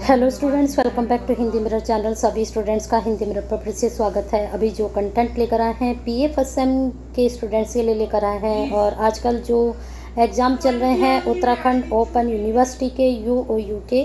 Hello students, welcome back to Hindi mirror channel. सभी students का Hindi mirror पर फिर से स्वागत है। अभी जो कंटेंट लेकर आए हैं पीए फर्स्ट सेम के स्टूडेंट्स के लिए लेकर आए हैं। और आजकल जो एग्ज़ाम चल रहे हैं उत्तराखंड ओपन यूनिवर्सिटी के यूओयू के,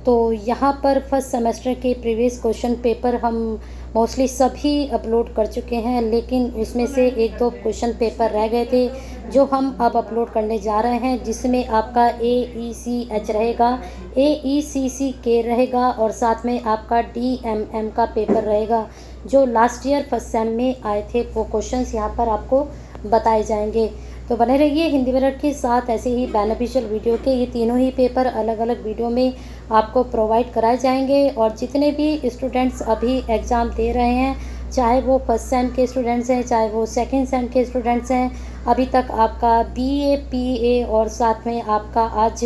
तो यहाँ पर फर्स्ट सेमेस्टर के प्रीवियस क्वेश्चन पेपर हम मोस्टली सभी अपलोड कर चुके हैं, लेकिन उसमें से एक दो क्वेश्चन पेपर रह गए थे जो हम अब अपलोड करने जा रहे हैं, जिसमें आपका AECH रहेगा, AECC रहेगा और साथ में आपका DMM का पेपर रहेगा। जो लास्ट ईयर फर्स्ट सेम में आए थे वो क्वेश्चंस यहाँ पर आपको बताए जाएंगे। तो बने रहिए हिंदी मिरर के साथ। ऐसे ही बेनिफिशियल वीडियो के ये तीनों ही पेपर अलग अलग वीडियो में आपको प्रोवाइड कराए जाएंगे। और जितने भी स्टूडेंट्स अभी एग्ज़ाम दे रहे हैं, चाहे वो फर्स्ट सेम के स्टूडेंट्स हैं चाहे वो सेकंड सेम के स्टूडेंट्स हैं, अभी तक आपका BA PA और साथ में आपका आज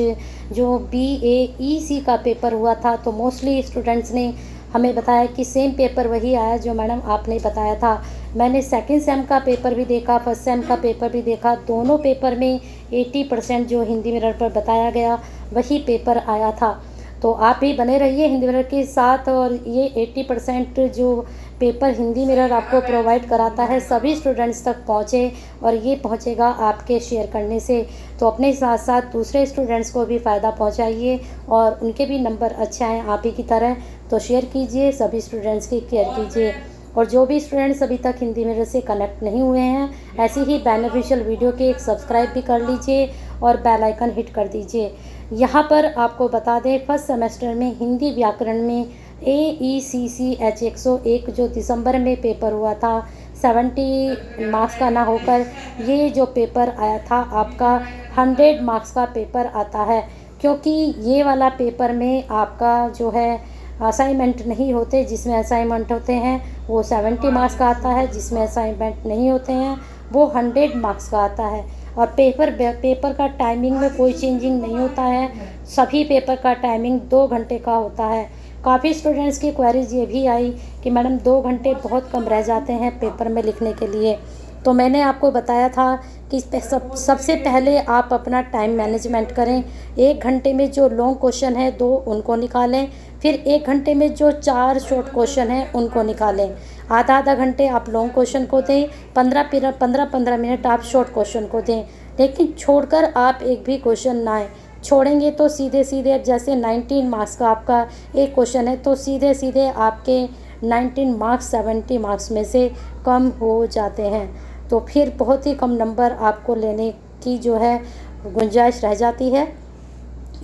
जो BAEC का पेपर हुआ था, तो मोस्टली स्टूडेंट्स ने हमें बताया कि सेम पेपर वही आया जो मैडम आपने बताया था। मैंने सेकंड सेम का पेपर भी देखा, फर्स्ट सेम का पेपर भी देखा, दोनों पेपर में 80% जो हिंदी मिरर पर बताया गया वही पेपर आया था। तो आप भी बने रहिए हिंदी मिरर के साथ। और ये 80% जो पेपर हिंदी मिरर आपको प्रोवाइड कराता है सभी स्टूडेंट्स तक पहुँचे, और ये पहुँचेगा आपके शेयर करने से। तो अपने साथ साथ दूसरे स्टूडेंट्स को भी फ़ायदा पहुँचाइए और उनके भी नंबर अच्छे आएँ आप ही की तरह। तो शेयर कीजिए, सभी स्टूडेंट्स की केयर कीजिए। और जो भी स्टूडेंट्स अभी तक हिंदी मिरर से कनेक्ट नहीं हुए हैं, ऐसी ही बेनिफिशियल वीडियो के एक सब्सक्राइब भी कर लीजिए और बेल आइकन हिट कर दीजिए। यहाँ पर आपको बता दें, फर्स्ट सेमेस्टर में हिंदी व्याकरण में AECCH 101 जो दिसंबर में पेपर हुआ था, 70 मार्क्स का ना होकर ये जो पेपर आया था आपका 100 मार्क्स का पेपर आता है। क्योंकि ये वाला पेपर में आपका जो है असाइनमेंट नहीं होते, जिसमें असाइनमेंट होते हैं वो 70 मार्क्स का आता है, जिसमें असाइनमेंट नहीं होते हैं वो 100 मार्क्स का आता है। और पेपर का टाइमिंग में कोई चेंजिंग नहीं होता है, सभी पेपर का टाइमिंग 2 घंटे का होता है। काफ़ी स्टूडेंट्स की क्वेरीज ये भी आई कि मैडम 2 घंटे बहुत कम रह जाते हैं पेपर में लिखने के लिए। तो मैंने आपको बताया था कि सबसे पहले आप अपना टाइम मैनेजमेंट करें। 1 घंटे में जो लॉन्ग क्वेश्चन है 2 उनको निकालें, फिर 1 घंटे में जो 4 शॉर्ट क्वेश्चन हैं उनको निकालें। आधा आधा घंटे आप लॉन्ग क्वेश्चन को दें, 15 मिनट आप शॉर्ट क्वेश्चन को दें, लेकिन छोड़कर आप एक भी क्वेश्चन ना आए। छोड़ेंगे तो सीधे सीधे जैसे 19 मार्क्स का आपका एक क्वेश्चन है, तो सीधे सीधे आपके 19 मार्क्स 70 मार्क्स में से कम हो जाते हैं। तो फिर बहुत ही कम नंबर आपको लेने की जो है गुंजाइश रह जाती है।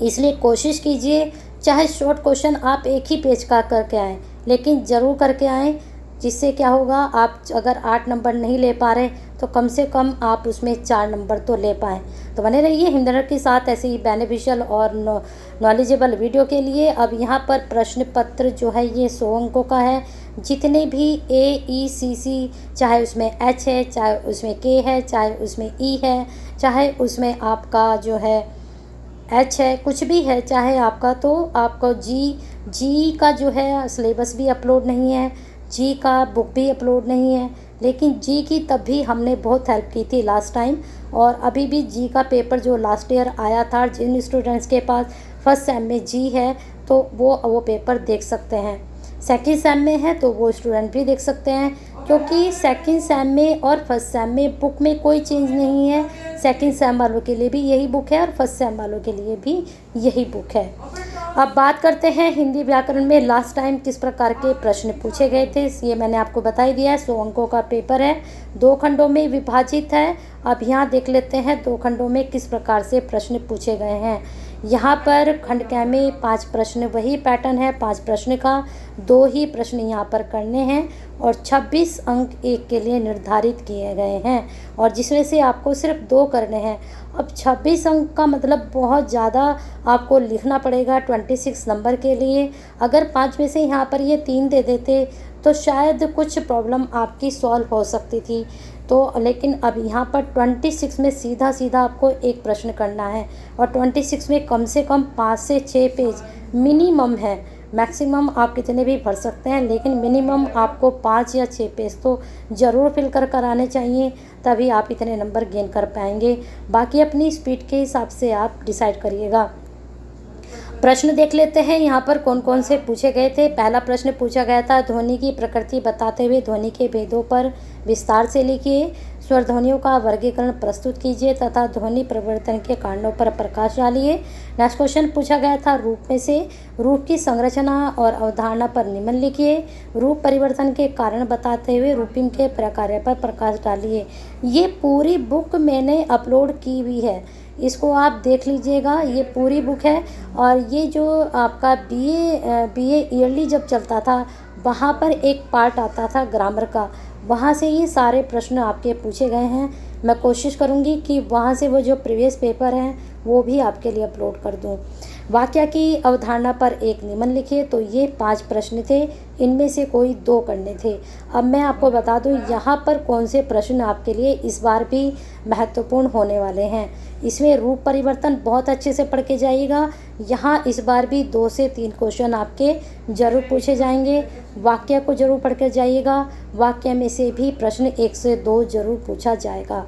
इसलिए कोशिश कीजिए, चाहे शॉर्ट क्वेश्चन आप एक ही पेज का करके आएँ, लेकिन ज़रूर करके आएँ। जिससे क्या होगा, आप अगर 8 नंबर नहीं ले पा रहे तो कम से कम आप उसमें 4 नंबर तो ले पाएँ। तो बने रहिए हिंदी मिरर के साथ ऐसे ही बेनिफिशियल और नॉलेजेबल वीडियो के लिए। अब यहाँ पर प्रश्न पत्र जो है ये 100 अंकों का है। जितने भी AECC, चाहे उसमें H है, चाहे उसमें K है, चाहे उसमें E है, चाहे उसमें आपका जो है H है, कुछ भी है चाहे आपका, तो आपका जी का जो है सिलेबस भी अपलोड नहीं है, जी का बुक भी अपलोड नहीं है। लेकिन जी की तब भी हमने बहुत हेल्प की थी लास्ट टाइम, और अभी भी जी का पेपर जो लास्ट ईयर आया था, जिन स्टूडेंट्स के पास फर्स्ट सेम में जी है तो वो पेपर देख सकते हैं। सेकंड सेम में है तो वो स्टूडेंट भी देख सकते हैं, क्योंकि सेकंड सेम में और फर्स्ट सेम में बुक में कोई चेंज नहीं है। सेकंड सेम वालों के लिए भी यही बुक है और फर्स्ट सेम वालों के लिए भी यही बुक है। अब बात करते हैं हिंदी व्याकरण में लास्ट टाइम किस प्रकार के प्रश्न पूछे गए थे। ये मैंने आपको बता ही दिया है। 100 अंकों का पेपर है, 2 खंडों में विभाजित है। अब यहाँ देख लेते हैं 2 खंडों में किस प्रकार से प्रश्न पूछे गए हैं। यहाँ पर खंड क में 5 प्रश्न, वही पैटर्न है 5 प्रश्न का, 2 ही प्रश्न यहाँ पर करने हैं और 26 अंक एक के लिए निर्धारित किए गए हैं, और जिसमें से आपको सिर्फ 2 करने हैं। अब 26 अंक का मतलब बहुत ज़्यादा आपको लिखना पड़ेगा 26 नंबर के लिए। अगर 5 में से यहाँ पर ये 3 दे देते तो शायद कुछ प्रॉब्लम आपकी सॉल्व हो सकती थी। तो लेकिन अब यहाँ पर 26 में सीधा सीधा आपको एक प्रश्न करना है, और 26 में कम से कम 5 से 6 पेज मिनिमम है। मैक्सिमम आप कितने भी भर सकते हैं, लेकिन मिनिमम आपको 5 या 6 पेज तो ज़रूर फिल कर आने चाहिए, तभी आप इतने नंबर गेन कर पाएंगे। बाकी अपनी स्पीड के हिसाब से आप डिसाइड करिएगा। प्रश्न देख लेते हैं यहाँ पर कौन कौन से पूछे गए थे। पहला प्रश्न पूछा गया था, ध्वनि की प्रकृति बताते हुए ध्वनि के भेदों पर विस्तार से लिखिए। स्वर ध्वनियों का वर्गीकरण प्रस्तुत कीजिए तथा ध्वनि परिवर्तन के कारणों पर प्रकाश डालिए। नेक्स्ट क्वेश्चन पूछा गया था, रूप में से रूप की संरचना और अवधारणा पर निबंध लिखिए। रूप परिवर्तन के कारण बताते हुए रूपिंग के प्रकार्य पर प्रकाश डालिए। ये पूरी बुक मैंने अपलोड की हुई है, इसको आप देख लीजिएगा। ये पूरी बुक है और ये जो आपका बीए ईयरली जब चलता था वहाँ पर एक पार्ट आता था ग्रामर का, वहाँ से ये सारे प्रश्न आपके पूछे गए हैं। मैं कोशिश करूँगी कि वहाँ से वो जो प्रीवियस पेपर हैं वो भी आपके लिए अपलोड कर दूँ। वाक्य की अवधारणा पर एक निबंध लिखिए। तो ये 5 प्रश्न थे, इनमें से कोई 2 करने थे। अब मैं आपको बता दूं यहाँ पर कौन से प्रश्न आपके लिए इस बार भी महत्वपूर्ण होने वाले हैं। इसमें रूप परिवर्तन बहुत अच्छे से पढ़ के जाइएगा। यहाँ इस बार भी 2 से 3 क्वेश्चन आपके ज़रूर पूछे जाएंगे। वाक्य को ज़रूर पढ़ कर जाइएगा। वाक्य में से भी प्रश्न 1 से 2 ज़रूर पूछा जाएगा।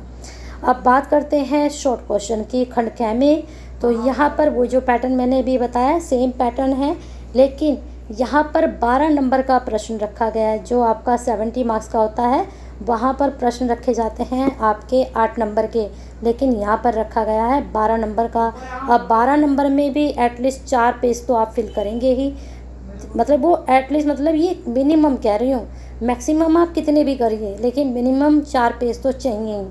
अब बात करते हैं शॉर्ट क्वेश्चन की खंड ख में। तो यहाँ पर वो जो पैटर्न मैंने अभी बताया सेम पैटर्न है, लेकिन यहाँ पर 12 नंबर का प्रश्न रखा गया है। जो आपका 70 मार्क्स का होता है वहाँ पर प्रश्न रखे जाते हैं आपके 8 नंबर के, लेकिन यहाँ पर रखा गया है 12 नंबर का। अब 12 नंबर में भी एटलीस्ट 4 पेज तो आप फिल करेंगे ही। मतलब वो एटलीस्ट, मतलब ये मिनिमम कह रही हूँ, मैक्सिमम आप कितने भी करिए लेकिन मिनिमम 4 पेज तो चाहिए ही।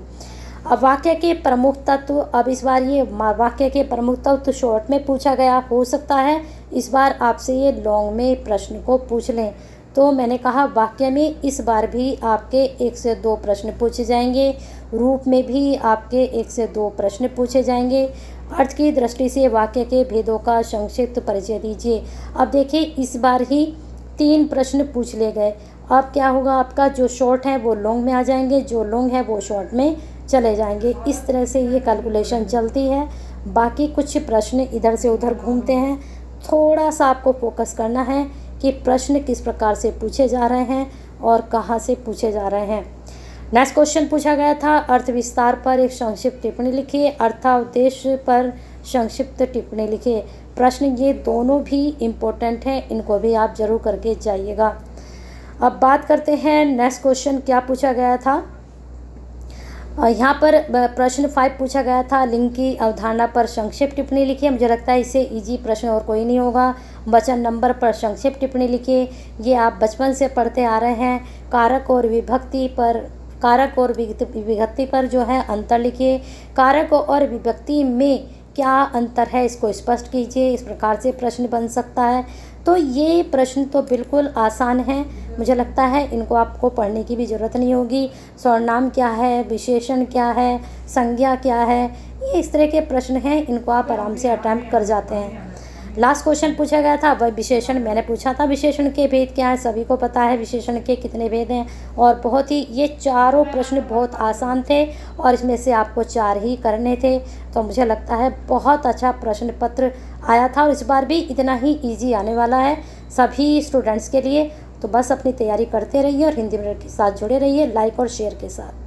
अब वाक्य के प्रमुख तत्व, अब इस बार ये वाक्य के प्रमुख तत्व शॉर्ट में पूछा गया, हो सकता है इस बार आपसे ये लॉन्ग में प्रश्न को पूछ लें। तो मैंने कहा वाक्य में इस बार भी आपके 1 से 2 प्रश्न पूछे जाएंगे। रूप में भी आपके 1 से 2 प्रश्न पूछे जाएंगे। अर्थ की दृष्टि से वाक्य के भेदों का संक्षिप्त परिचय दीजिए। अब देखिए इस बार ही 3 प्रश्न पूछ ले गए। अब क्या होगा, आपका जो शॉर्ट है वो लॉन्ग में आ जाएंगे, जो लॉन्ग है वो शॉर्ट में चले जाएंगे। इस तरह से ये कैलकुलेशन चलती है। बाकी कुछ प्रश्न इधर से उधर घूमते हैं। थोड़ा सा आपको फोकस करना है कि प्रश्न किस प्रकार से पूछे जा रहे हैं और कहाँ से पूछे जा रहे हैं। नेक्स्ट क्वेश्चन पूछा गया था, अर्थ विस्तार पर एक संक्षिप्त टिप्पणी लिखिए। अर्थाउद्देश्य पर संक्षिप्त टिप्पणी लिखिए। प्रश्न ये दोनों भी इम्पोर्टेंट हैं, इनको भी आप जरूर करके जाइएगा। अब बात करते हैं नेक्स्ट क्वेश्चन क्या पूछा गया था। यहाँ पर प्रश्न 5 पूछा गया था, लिंग की अवधारणा पर संक्षिप्त टिप्पणी लिखिए। मुझे लगता है इससे इजी प्रश्न और कोई नहीं होगा। वचन नंबर पर संक्षिप्त टिप्पणी लिखिए। ये आप बचपन से पढ़ते आ रहे हैं। कारक और विभक्ति पर जो है अंतर लिखिए। कारक और विभक्ति में क्या अंतर है इसको स्पष्ट कीजिए। इस प्रकार से प्रश्न बन सकता है। तो ये प्रश्न तो बिल्कुल आसान है, मुझे लगता है इनको आपको पढ़ने की भी ज़रूरत नहीं होगी। सर्वनाम क्या है, विशेषण क्या है, संज्ञा क्या है, ये इस तरह के प्रश्न हैं, इनको आप आराम से अटेम्प्ट कर जाते हैं। लास्ट क्वेश्चन पूछा गया था वह विशेषण, मैंने पूछा था विशेषण के भेद क्या है, सभी को पता है विशेषण के कितने भेद हैं। और बहुत ही ये चारों प्रश्न बहुत आसान थे और इसमें से आपको 4 ही करने थे। तो मुझे लगता है बहुत अच्छा प्रश्न पत्र आया था और इस बार भी इतना ही ईजी आने वाला है सभी स्टूडेंट्स के लिए। तो बस अपनी तैयारी करते रहिए और हिंदी मीडियम के साथ जुड़े रहिए, लाइक और शेयर के साथ।